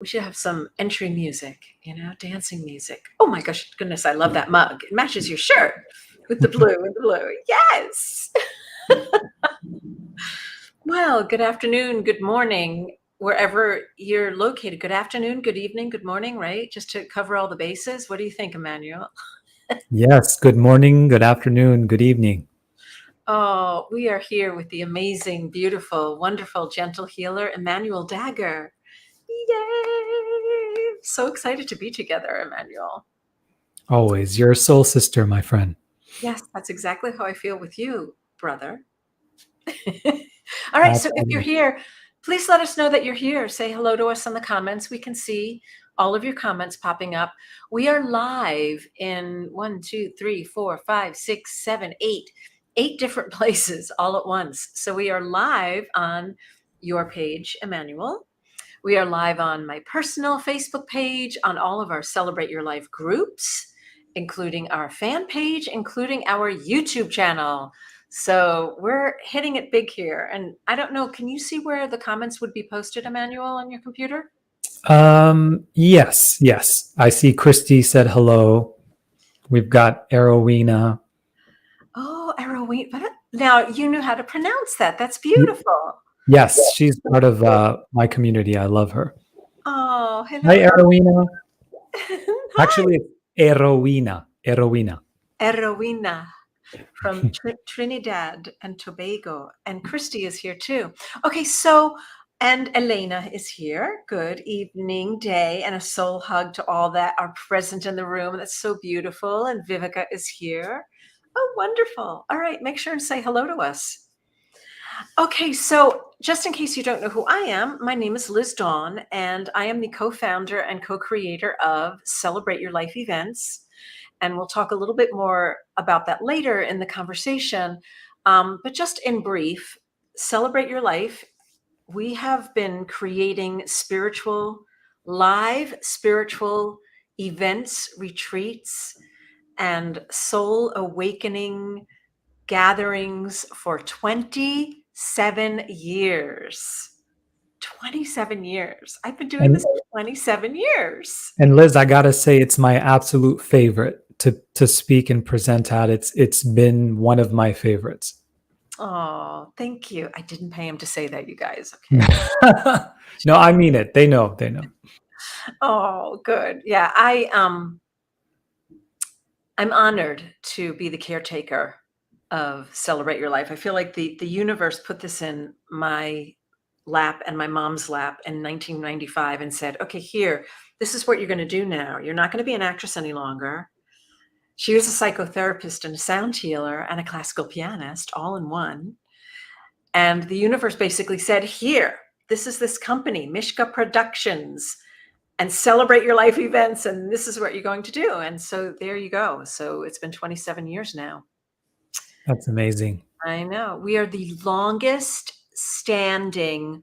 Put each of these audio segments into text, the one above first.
We should have some entry music, dancing music. Oh my goodness, I love that mug. It matches your shirt with the blue and the blue. Yes. Well, good afternoon, good morning, wherever you're located. Good afternoon, good evening, good morning, right? Just to cover all the bases. What do you think, Emmanuel? Yes, good morning, good afternoon, good evening. Oh, we are here with the amazing, beautiful, wonderful, gentle healer, Emmanuel Dagher. Yay! So excited to be together, Emmanuel. Always, your soul sister, my friend. Yes, that's exactly how I feel with you, brother. All right, so if you're Absolutely. here, please let us know that you're here. Say hello to us in the comments. We can see all of your comments popping up. We are live in 1, 2, 3, 4, 5, 6, 7, 8 different places all at once. So we are live on your page, Emmanuel. We are live on my personal Facebook page, on all of our Celebrate Your Life groups, including our fan page, including our YouTube channel. So we're hitting it big here. And I don't know, can you see where the comments would be posted, Emmanuel, on your computer? Yes. I see Christy said hello. We've got Arowena. Oh, Arrowhead. Now you knew how to pronounce that. That's beautiful. Yes, she's part of my community. I love her. Oh, hello, Hi, Arowena. Hi, Actually, it's Erowena. Erowena. Erowena from Trinidad and Tobago. And Christy is here too. Okay, and Elena is here. Good evening, day, and a soul hug to all that are present in the room. That's so beautiful. And Vivica is here. Oh, wonderful. All right, make sure and say hello to us. Okay, so just in case you don't know who I am, my name is Liz Dawn, and I am the co-founder and co-creator of Celebrate Your Life events. And we'll talk a little bit more about that later in the conversation. But just in brief, Celebrate Your Life, we have been creating live spiritual events, retreats, and soul awakening gatherings for 27 years. 27 years. I've been doing And this for 27 years. and Liz, I gotta say, it's my absolute favorite to speak and present at. It's been one of my favorites. Oh, thank you. I didn't pay him to say that, you guys. Okay. No, I mean it. They know. They know. Oh, good. Yeah, I'm honored to be the caretaker of Celebrate Your Life. I feel like the universe put this in my lap and my mom's lap in 1995 and said, okay, here, this is what you're going to do now. You're not going to be an actress any longer. She was a psychotherapist and a sound healer and a classical pianist all in one. And the universe basically said, here, this is this company, Mishka Productions, and Celebrate Your Life events. And this is what you're going to do. And so there you go. So it's been 27 years now. That's amazing. I know. We are the longest standing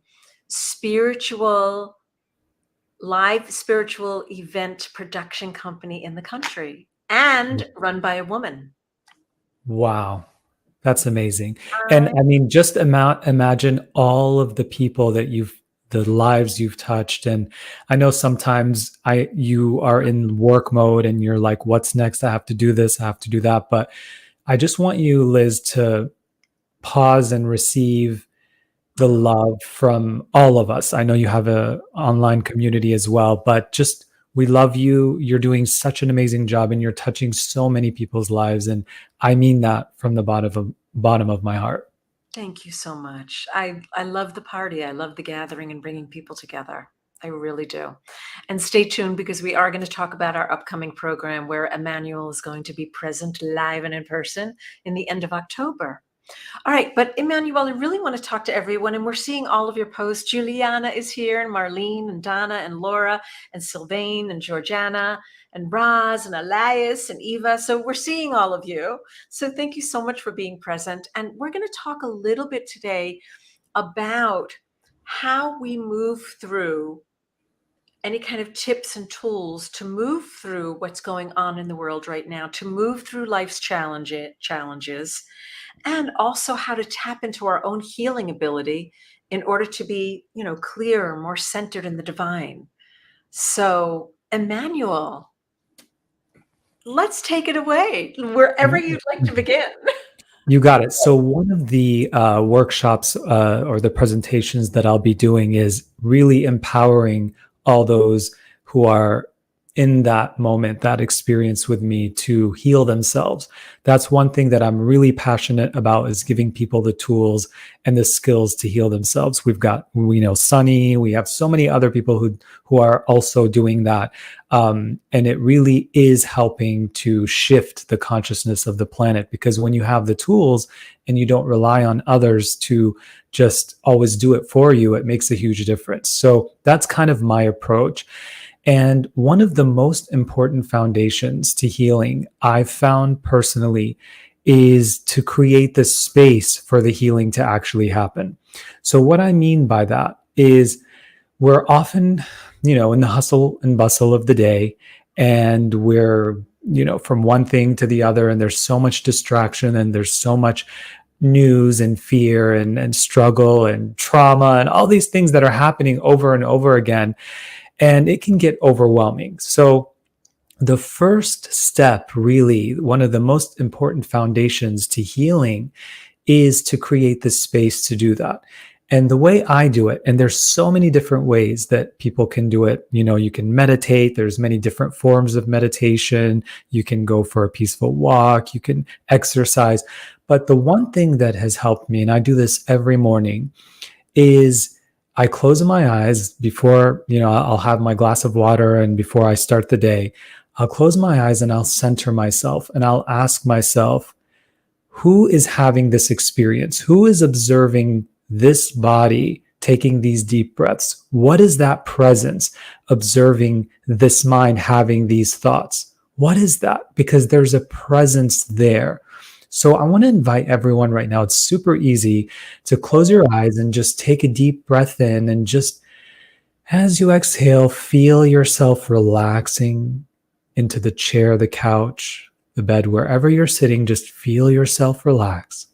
live spiritual event production company in the country and run by a woman. Wow. That's amazing. And I mean, just imagine all of the people the lives you've touched. And I know sometimes you are in work mode and you're like, what's next? I have to do this, I have to do that. But I just want you, Liz, to pause and receive the love from all of us. I know you have a online community as well, but just we love you. You're doing such an amazing job and you're touching so many people's lives. And I mean that from the bottom of my heart. Thank you so much. I love the party. I love the gathering and bringing people together. I really do. And stay tuned because we are going to talk about our upcoming program where Emmanuel is going to be present live and in person in the end of October. All right, but Emmanuel, I really want to talk to everyone, and we're seeing all of your posts. Juliana is here, and Marlene, and Donna, and Laura, and Sylvain, and Georgiana, and Roz, and Elias, and Eva. So we're seeing all of you. So thank you so much for being present. And we're going to talk a little bit today about how we move through any kind of tips and tools to move through what's going on in the world right now, to move through life's challenges, and also how to tap into our own healing ability in order to be, clearer, more centered in the divine. So, Emmanuel, let's take it away wherever you'd like to begin. You got it. So one of the workshops or the presentations that I'll be doing is really empowering all those who are in that moment, that experience with me, to heal themselves. That's one thing that I'm really passionate about, is giving people the tools and the skills to heal themselves. We've got, we know Sunny, we have so many other people who are also doing that. And it really is helping to shift the consciousness of the planet, because when you have the tools and you don't rely on others to just always do it for you, it makes a huge difference. So that's kind of my approach. And one of the most important foundations to healing, I've found personally, is to create the space for the healing to actually happen. So what I mean by that is, we're often, in the hustle and bustle of the day, and we're, from one thing to the other, and there's so much distraction, and there's so much news and fear and struggle and trauma and all these things that are happening over and over again. And it can get overwhelming. So the first step, really, one of the most important foundations to healing, is to create the space to do that. And the way I do it, and there's so many different ways that people can do it. You can meditate. There's many different forms of meditation. You can go for a peaceful walk. You can exercise. But the one thing that has helped me, and I do this every morning, is I close my eyes before, I'll have my glass of water, and before I start the day, I'll close my eyes and I'll center myself, and I'll ask myself, who is having this experience? Who is observing this body taking these deep breaths? What is that presence observing this mind having these thoughts? What is that? Because there's a presence there. So I want to invite everyone right now. It's super easy to close your eyes and just take a deep breath in, and just as you exhale, feel yourself relaxing into the chair, the couch, the bed, wherever you're sitting. Just feel yourself relax.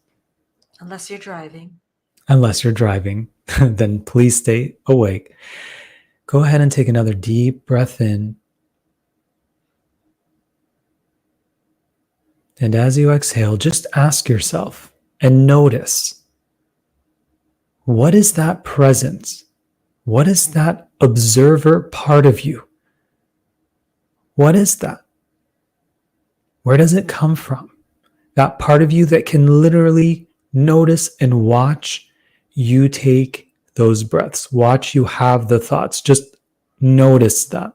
Unless you're driving. Unless you're driving, then please stay awake. Go ahead and take another deep breath in. And as you exhale, just ask yourself and notice, what is that presence? What is that observer part of you? What is that? Where does it come from? That part of you that can literally notice and watch you take those breaths. Watch you have the thoughts. Just notice that.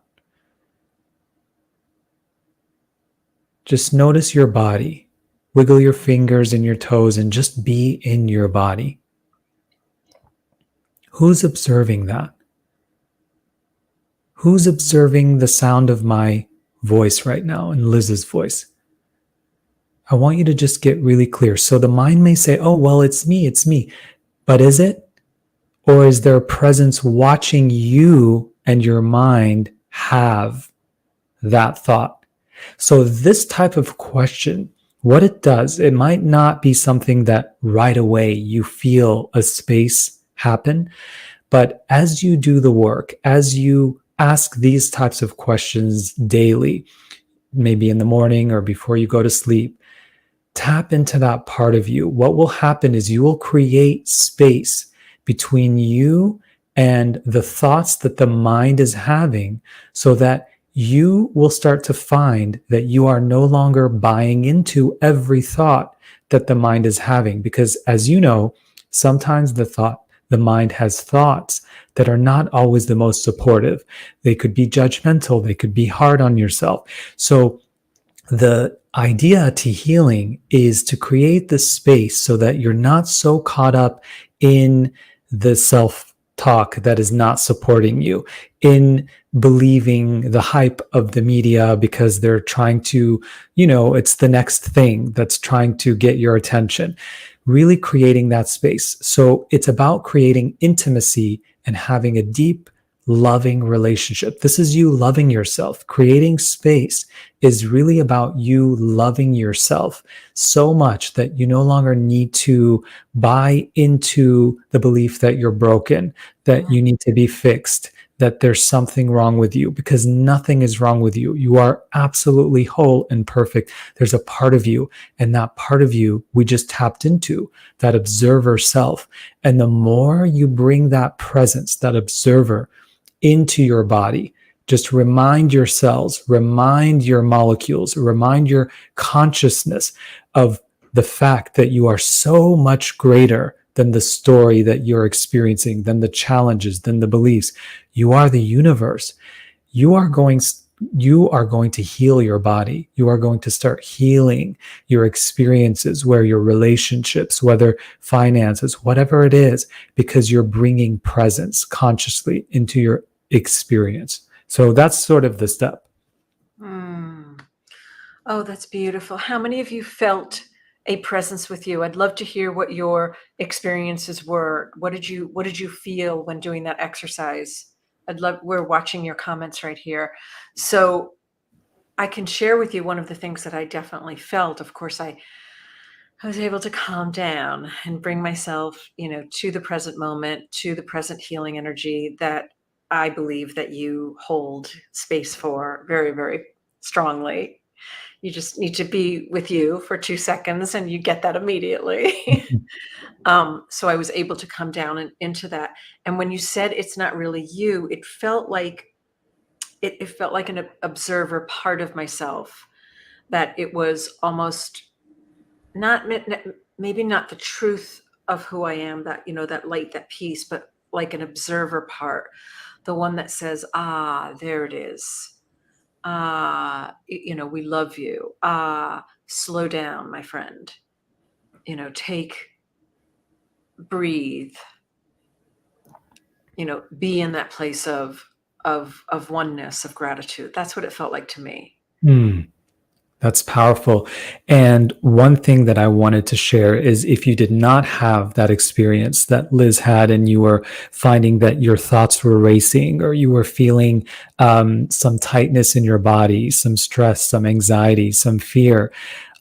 Just notice your body. Wiggle your fingers and your toes and just be in your body. Who's observing that? Who's observing the sound of my voice right now, and Liz's voice? I want you to just get really clear. So the mind may say, oh, well, it's me. But is it? Or is there a presence watching you and your mind have that thought? So this type of question, what it does, it might not be something that right away you feel a space happen. But as you do the work, as you ask these types of questions daily, maybe in the morning or before you go to sleep, tap into that part of you. What will happen is you will create space between you and the thoughts that the mind is having, so that you will start to find that you are no longer buying into every thought that the mind is having. Because as you know, sometimes the mind has thoughts that are not always the most supportive. They could be judgmental. They could be hard on yourself. So the idea to healing is to create the space so that you're not so caught up in the self-talk that is not supporting you, in believing the hype of the media because they're trying to, it's the next thing that's trying to get your attention. Really creating that space. So it's about creating intimacy and having a deep, loving relationship. This is you loving yourself. Creating space is really about you loving yourself so much that you no longer need to buy into the belief that you're broken, that you need to be fixed, that there's something wrong with you, because nothing is wrong with you. You are absolutely whole and perfect. There's a part of you, and that part of you we just tapped into, that observer self. And the more you bring that presence, that observer, into your body, just remind your cells, remind your molecules, remind your consciousness of the fact that you are so much greater than the story that you're experiencing, than the challenges, than the beliefs. You are the universe. You are going you are going to heal your body. You are going to start healing your experiences, where your relationships, whether finances, whatever it is, because you're bringing presence consciously into your experience. So that's sort of the step. Mm. Oh, that's beautiful. How many of you felt a presence with you? I'd love to hear what your experiences were. What did you feel when doing that exercise? We're watching your comments right here. So I can share with you one of the things that I definitely felt. Of course, I was able to calm down and bring myself, to the present moment, to the present healing energy that I believe that you hold space for very, very strongly. You just need to be with you for 2 seconds, and you get that immediately. So I was able to come down and into that, and when you said it's not really you, it felt like an observer part of myself, that it was almost not maybe not the truth of who I am, that, that light, that peace, but like an observer part, the one that says, "Ah, there it is. We love you. Slow down, my friend. Breathe, be in that place of oneness, of gratitude." That's what it felt like to me. Hmm. That's powerful. And one thing that I wanted to share is, if you did not have that experience that Liz had, and you were finding that your thoughts were racing, or you were feeling some tightness in your body, some stress, some anxiety, some fear,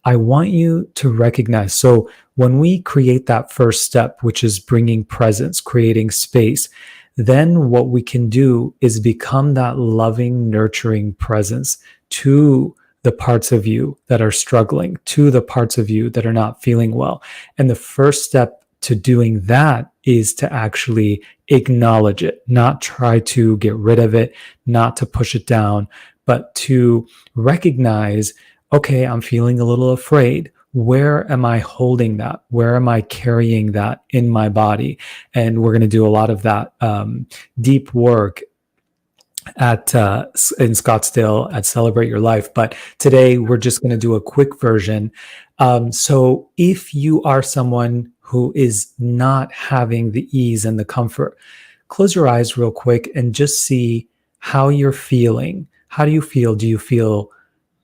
I want you to recognize. So when we create that first step, which is bringing presence, creating space, then what we can do is become that loving, nurturing presence to the parts of you that are struggling, to the parts of you that are not feeling well. And the first step to doing that is to actually acknowledge it, not try to get rid of it, not to push it down, but to recognize, okay, I'm feeling a little afraid. Where am I holding that? Where am I carrying that in my body? And we're going to do a lot of that deep work at in Scottsdale at Celebrate Your Life. But today we're just going to do a quick version. So if you are someone who is not having the ease and the comfort, close your eyes real quick and just see how you're feeling. How do you feel? Do you feel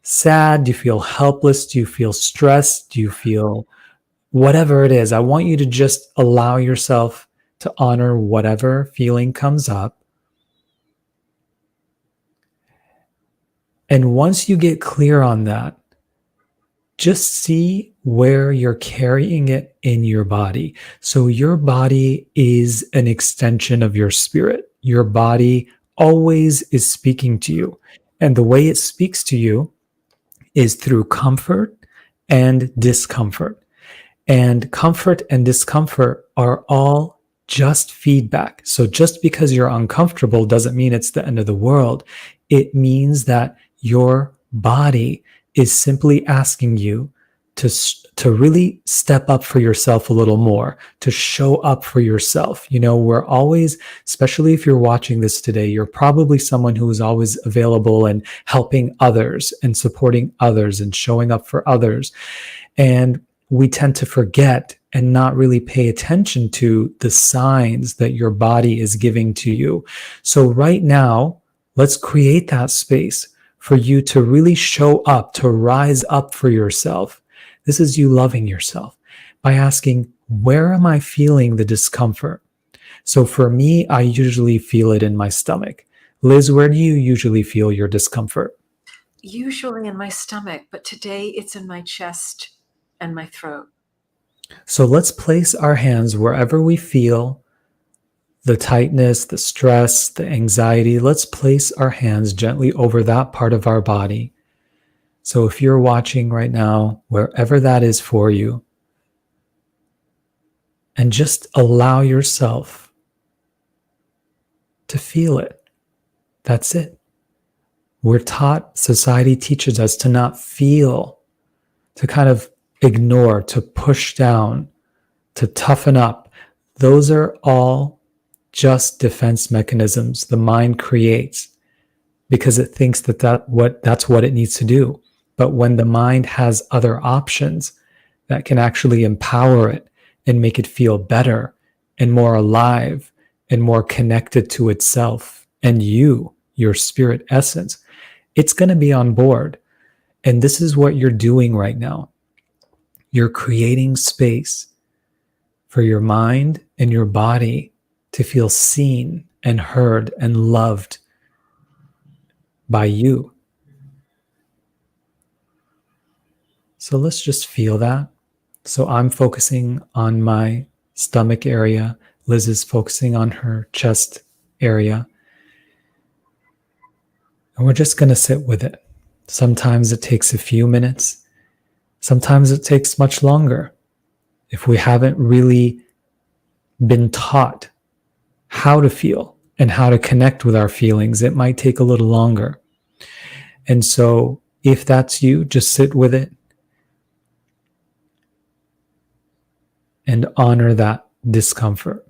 sad? Do you feel helpless? Do you feel stressed? Do you feel whatever it is? I want you to just allow yourself to honor whatever feeling comes up. And once you get clear on that, just see where you're carrying it in your body. So your body is an extension of your spirit. Your body always is speaking to you. And the way it speaks to you is through comfort and discomfort. And comfort and discomfort are all just feedback. So just because you're uncomfortable doesn't mean it's the end of the world. It means that your body is simply asking you to really step up for yourself a little more, to show up for yourself. We're always, especially if you're watching this today, you're probably someone who is always available and helping others and supporting others and showing up for others. And we tend to forget and not really pay attention to the signs that your body is giving to you. So right now, let's create that space for you to really show up, to rise up for yourself. This is you loving yourself by asking, where am I feeling the discomfort? So for me, I usually feel it in my stomach. Liz, where do you usually feel your discomfort? Usually in my stomach, but today it's in my chest and my throat. So let's place our hands wherever we feel the tightness, the stress, the anxiety, let's place our hands gently over that part of our body. So if you're watching right now, wherever that is for you, and just allow yourself to feel it. That's it. We're taught, society teaches us to not feel, to kind of ignore, to push down, to toughen up. Those are all just defense mechanisms the mind creates because it thinks that's what it needs to do. But when the mind has other options that can actually empower it and make it feel better and more alive and more connected to itself and you, your spirit essence, it's going to be on board. And this is what you're doing right now. You're creating space for your mind and your body to feel seen and heard and loved by you. So let's just feel that. So I'm focusing on my stomach area. Liz is focusing on her chest area. And we're just going to sit with it. Sometimes it takes a few minutes. Sometimes it takes much longer. If we haven't really been taught how to feel and how to connect with our feelings, it might take a little longer. And so if that's you, just sit with it and honor that discomfort.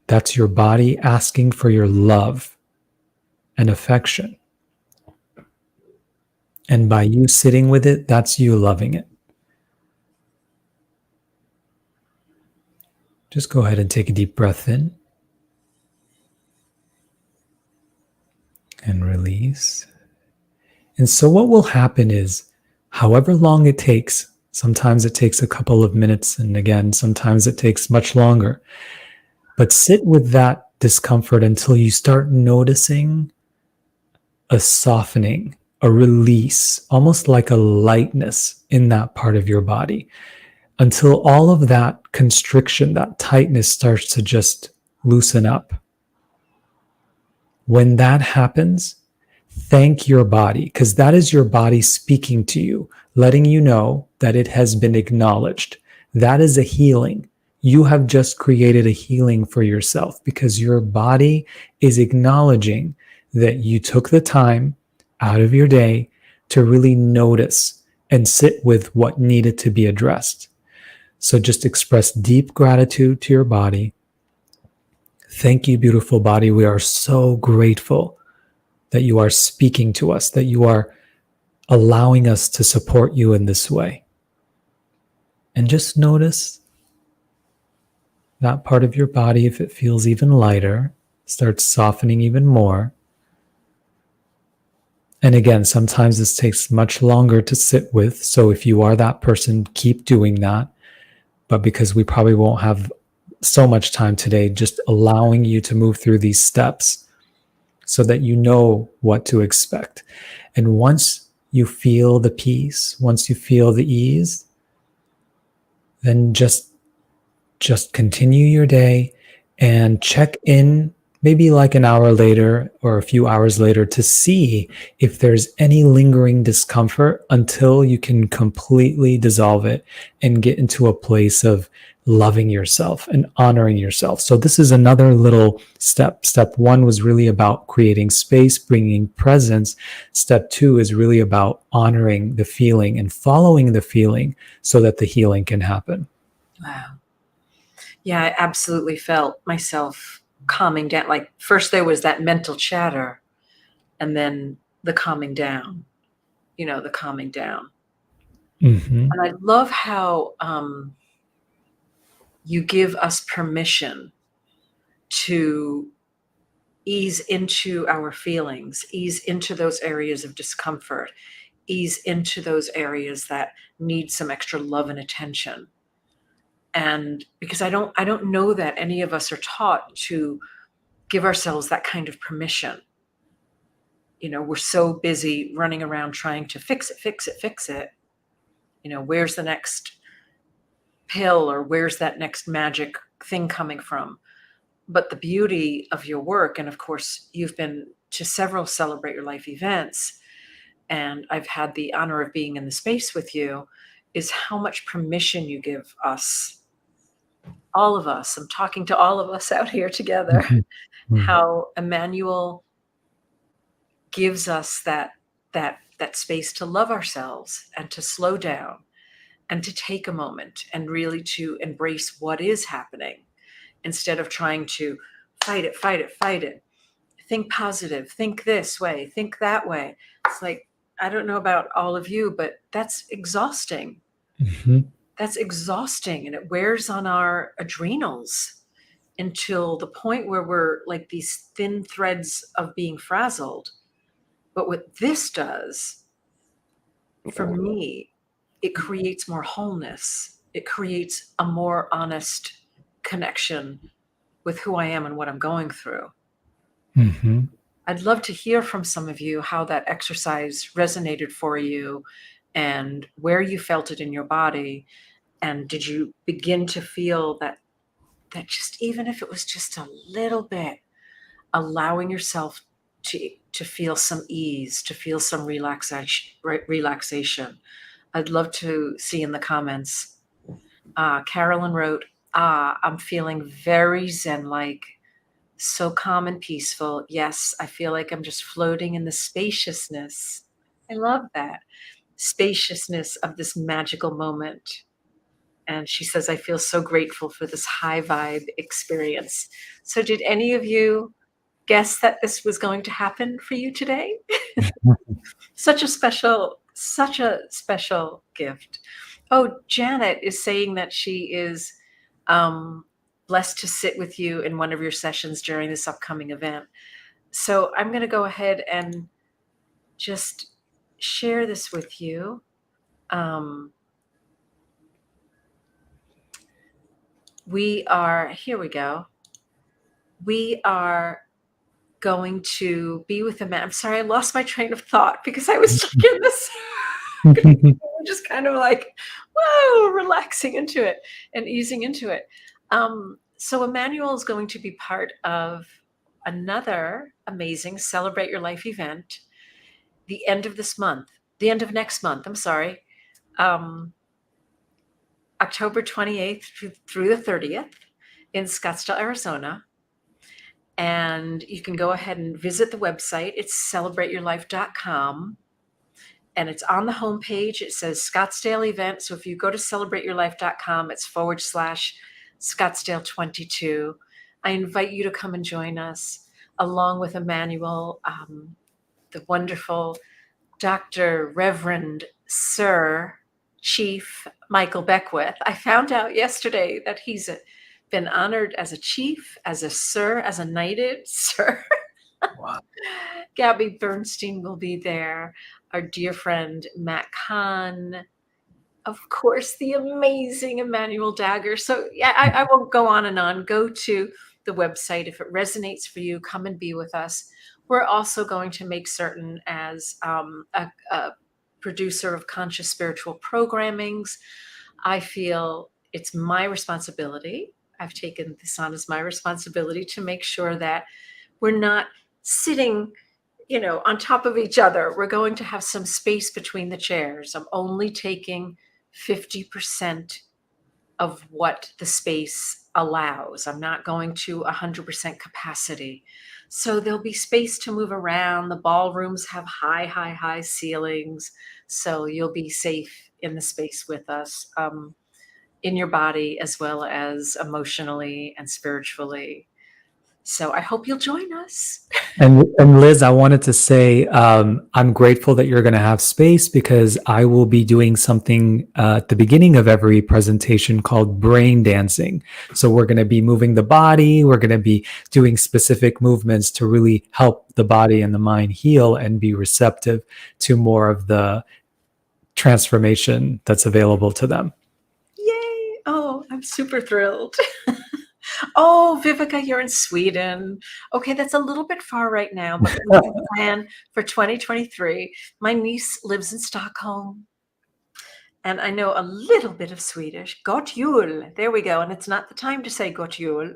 That's your body asking for your love and affection. And by you sitting with it, that's you loving it. Just go ahead and take a deep breath in and release. And so what will happen is, however long it takes, sometimes it takes a couple of minutes, and again, sometimes it takes much longer, but sit with that discomfort until you start noticing a softening, a release, almost like a lightness in that part of your body, until all of that constriction, that tightness starts to just loosen up. When that happens, thank your body, because that is your body speaking to you, letting you know that it has been acknowledged. That is a healing. You have just created a healing for yourself because your body is acknowledging that you took the time out of your day to really notice and sit with what needed to be addressed. So just express deep gratitude to your body. Thank you, beautiful body. We are so grateful that you are speaking to us, that you are allowing us to support you in this way. And just notice that part of your body, if it feels even lighter, starts softening even more. And again, sometimes this takes much longer to sit with. So if you are that person, keep doing that. But because we probably won't have so much time today, just allowing you to move through these steps so that you know what to expect. And once you feel the peace, once you feel the ease, then just continue your day and check in maybe like an hour later or a few hours later to see if there's any lingering discomfort until you can completely dissolve it and get into a place of loving yourself and honoring yourself. So this is another little step. Step one was really about creating space, bringing presence. Step two is really about honoring the feeling and following the feeling so that the healing can happen. Wow. Yeah, I absolutely felt myself calming down. Like first there was that mental chatter and then the calming down, the calming down. Mm-hmm. And I love how you give us permission to ease into our feelings, ease into those areas of discomfort, ease into those areas that need some extra love and attention. And because I don't know that any of us are taught to give ourselves that kind of permission. We're so busy running around trying to fix it, fix it, fix it. Where's the next pill or where's that next magic thing coming from? But the beauty of your work, and of course, you've been to several Celebrate Your Life events, and I've had the honor of being in the space with you, is how much permission you give us, all of us. I'm talking to all of us out here together, Mhm. Mm. how Emmanuel gives us that space to love ourselves and to slow down and to take a moment and really to embrace what is happening instead of trying to fight it, fight it, fight it. Think positive, think this way, think that way. It's like, I don't know about all of you, but that's exhausting. Mhm. That's exhausting, and it wears on our adrenals until the point where we're like these thin threads of being frazzled. But what this does for me, it creates more wholeness. It creates a more honest connection with who I am and what I'm going through. Mhm. I'd love to hear from some of you how that exercise resonated for you and where you felt it in your body. And did you begin to feel that just even if it was just a little bit, allowing yourself to feel some ease, to feel some relaxation. I'd love to see in the comments. Carolyn wrote, I'm feeling very zen-like, so calm and peaceful. Yes, I feel like I'm just floating in the spaciousness. I love that. Spaciousness of this magical moment. And she says, I feel so grateful for this high vibe experience. So, did any of you guess that this was going to happen for you today? Such a special gift. Oh, Janet is saying that she is blessed to sit with you in one of your sessions during this upcoming event. So I'm going to go ahead and just share this with you. Here we go. We are going to be with I'm sorry, I lost my train of thought because I was stuck in this. Just kind of like, whoa, relaxing into it and easing into it. So Emmanuel is going to be part of another amazing Celebrate Your Life event the end of this month, the end of next month, I'm sorry, October 28th through the 30th in Scottsdale, Arizona. And you can go ahead and visit the website. It's celebrateyourlife.com. And it's on the homepage. It says Scottsdale event. So if you go to celebrateyourlife.com, it's /Scottsdale 22. I invite you to come and join us along with Emmanuel, the wonderful Dr. Reverend Sir Chief Michael Beckwith. I found out yesterday that he's been honored as a chief, as a sir, as a knighted sir. Wow. Gabby Bernstein will be there. Our dear friend Matt Kahn, of course, the amazing Emmanuel Dagher. So yeah, I won't go on and on. Go to the website. If it resonates for you, come and be with us. We're also going to make certain, as a producer of conscious spiritual programmings, I feel it's my responsibility. I've taken this on as my responsibility to make sure that we're not sitting, on top of each other. We're going to have some space between the chairs. I'm only taking 50% of what the space allows. I'm not going to 100% capacity. So there'll be space to move around. The ballrooms have high, high, high ceilings. So you'll be safe in the space with us, in your body as well as emotionally and spiritually. So I hope you'll join us. And Liz, I wanted to say I'm grateful that you're going to have space because I will be doing something at the beginning of every presentation called brain dancing. So we're going to be moving the body. We're going to be doing specific movements to really help the body and the mind heal and be receptive to more of the transformation that's available to them. Yay! Oh, I'm super thrilled. Oh, Vivica, you're in Sweden. Okay, that's a little bit far right now, but we can plan for 2023. My niece lives in Stockholm, and I know a little bit of Swedish. God jul. There we go. And it's not the time to say God jul.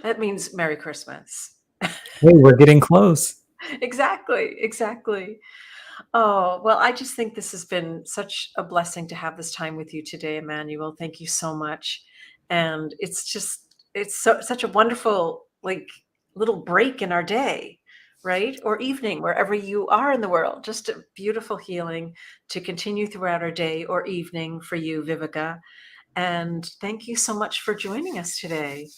That means Merry Christmas. Hey, we're getting close. Exactly, exactly. Oh, well, I just think this has been such a blessing to have this time with you today, Emmanuel. Thank you so much. And it's such a wonderful, like, little break in our day, right? Or evening, wherever you are in the world. Just a beautiful healing to continue throughout our day or evening for you, Viveka. And thank you so much for joining us today.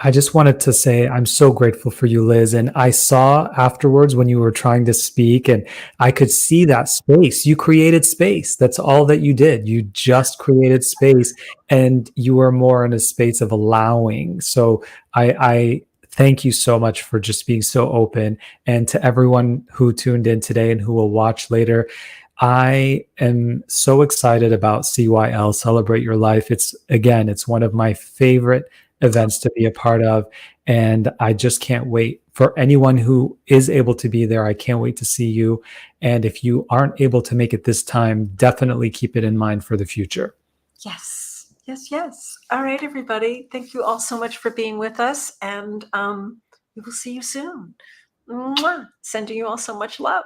I just wanted to say I'm so grateful for you, Liz. And I saw afterwards when you were trying to speak, and I could see that space. You created space. That's all that you did. You just created space, and you were more in a space of allowing. So I thank you so much for just being so open. And to everyone who tuned in today and who will watch later, I am so excited about CYL Celebrate Your Life. It's one of my favorite events to be a part of. And I just can't wait for anyone who is able to be there. I can't wait to see you. And if you aren't able to make it this time, definitely keep it in mind for the future. Yes, yes, yes. All right, everybody. Thank you all so much for being with us. And we will see you soon. Mwah. Sending you all so much love.